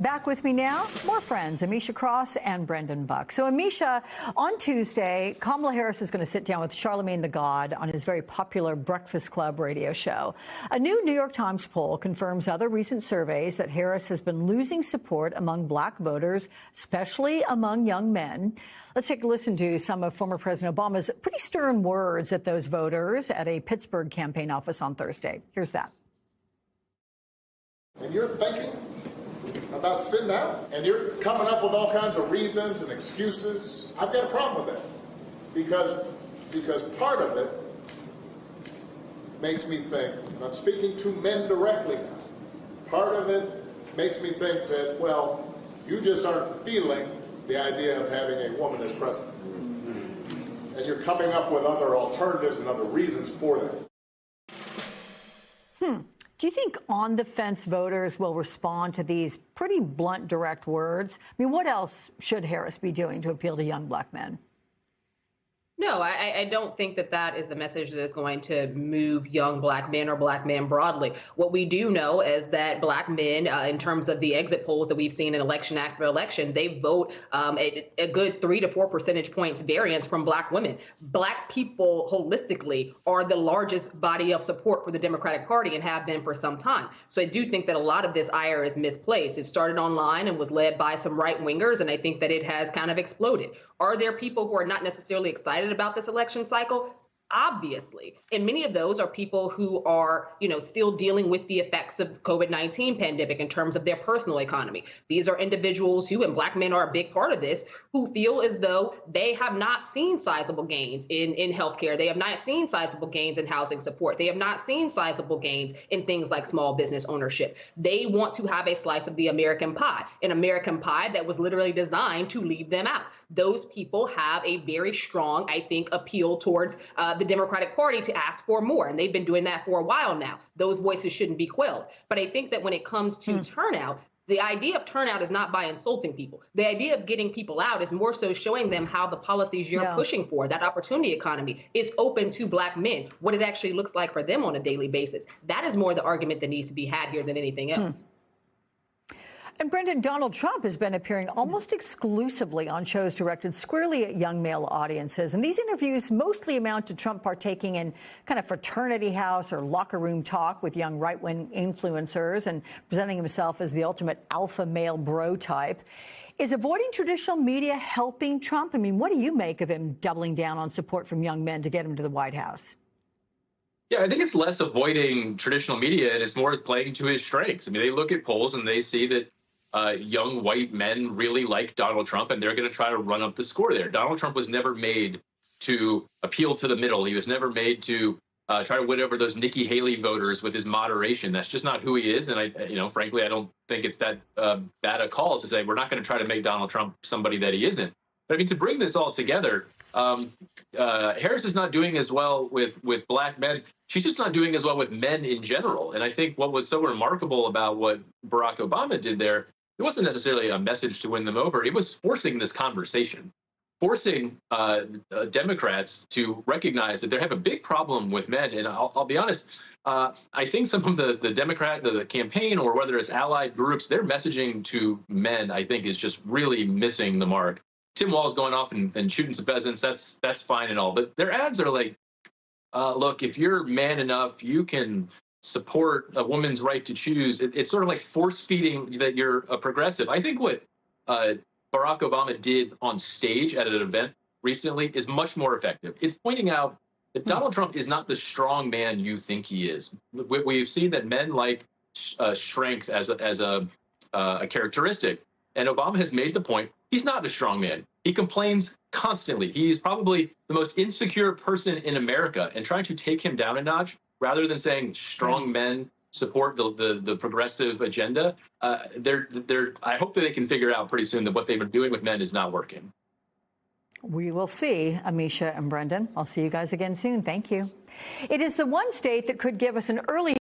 Back with me now, more friends, Amisha Cross and Brendan Buck. So, Amisha, on Tuesday, Kamala Harris is going to sit down with Charlemagne the God on his very popular Breakfast Club radio show. A new New York Times poll confirms other recent surveys that Harris has been losing support among black voters, especially among young men. Let's take a listen to some of former President Obama's pretty stern words at those voters at a Pittsburgh campaign office on Thursday. Here's that. And you're thinking about sitting out, and you're coming up with all kinds of reasons and excuses. I've got a problem with that because part of it makes me think, and I'm speaking to men directly now, part of it makes me think that, well, you just aren't feeling the idea of having a woman as president. And you're coming up with other alternatives and other reasons for that. Do you think on-the-fence voters will respond to these pretty blunt, direct words? I mean, what else should Harris be doing to appeal to young black men? No, I don't think that that is the message that is going to move young black men or black men broadly. What we do know is that black men, in terms of the exit polls that we've seen in election after election, they vote a good 3 to 4 percentage points variance from black women. Black people holistically are the largest body of support for the Democratic Party and have been for some time. So I do think that a lot of this ire is misplaced. It started online and was led by some right wingers, and I think that it has kind of exploded. Are there people who are not necessarily excited about this election cycle? Obviously. And many of those are people who are, still dealing with the effects of the COVID-19 pandemic in terms of their personal economy. These are individuals who, and black men are a big part of this, who feel as though they have not seen sizable gains in healthcare. They have not seen sizable gains in housing support. They have not seen sizable gains in things like small business ownership. They want to have a slice of the American pie, an American pie that was literally designed to leave them out. Those people have a very strong, I think, appeal towards the Democratic Party to ask for more. And they've been doing that for a while now. Those voices shouldn't be quelled. But I think that when it comes to turnout, the idea of turnout is not by insulting people. The idea of getting people out is more so showing them how the policies you're pushing for, that opportunity economy, is open to black men, what it actually looks like for them on a daily basis. That is more the argument that needs to be had here than anything else. And Brendan, Donald Trump has been appearing almost exclusively on shows directed squarely at young male audiences. And these interviews mostly amount to Trump partaking in kind of fraternity house or locker room talk with young right-wing influencers and presenting himself as the ultimate alpha male bro type. Is avoiding traditional media helping Trump? I mean, what do you make of him doubling down on support from young men to get him to the White House? Yeah, I think it's less avoiding traditional media and it's more playing to his strengths. I mean, they look at polls and they see that young white men really like Donald Trump, and they're going to try to run up the score there. Donald Trump was never made to appeal to the middle. He was never made to try to win over those Nikki Haley voters with his moderation. That's just not who he is. And frankly, I don't think it's that bad a call to say we're not going to try to make Donald Trump somebody that he isn't. But I mean, to bring this all together, Harris is not doing as well with black men. She's just not doing as well with men in general. And I think what was so remarkable about what Barack Obama did there, it wasn't necessarily a message to win them over. It was forcing this conversation, forcing Democrats to recognize that they have a big problem with men. And I'll be honest, I think some of the campaign, or whether it's allied groups, their messaging to men, I think, is just really missing the mark. Tim Walz going off and shooting some pheasants, that's fine and all. But their ads are like, look, if you're man enough, you can support a woman's right to choose. It's sort of like force feeding that you're a progressive. I think what Barack Obama did on stage at an event recently is much more effective. It's pointing out that Donald Trump is not the strong man you think he is. We've seen that men like strength as a characteristic, and Obama has made the point he's not a strong man. He complains constantly. He's probably the most insecure person in America, and trying to take him down a notch rather than saying strong men support the progressive agenda, I hope that they can figure out pretty soon that what they've been doing with men is not working. We will see, Amisha and Brendan. I'll see you guys again soon. Thank you. It is the one state that could give us an early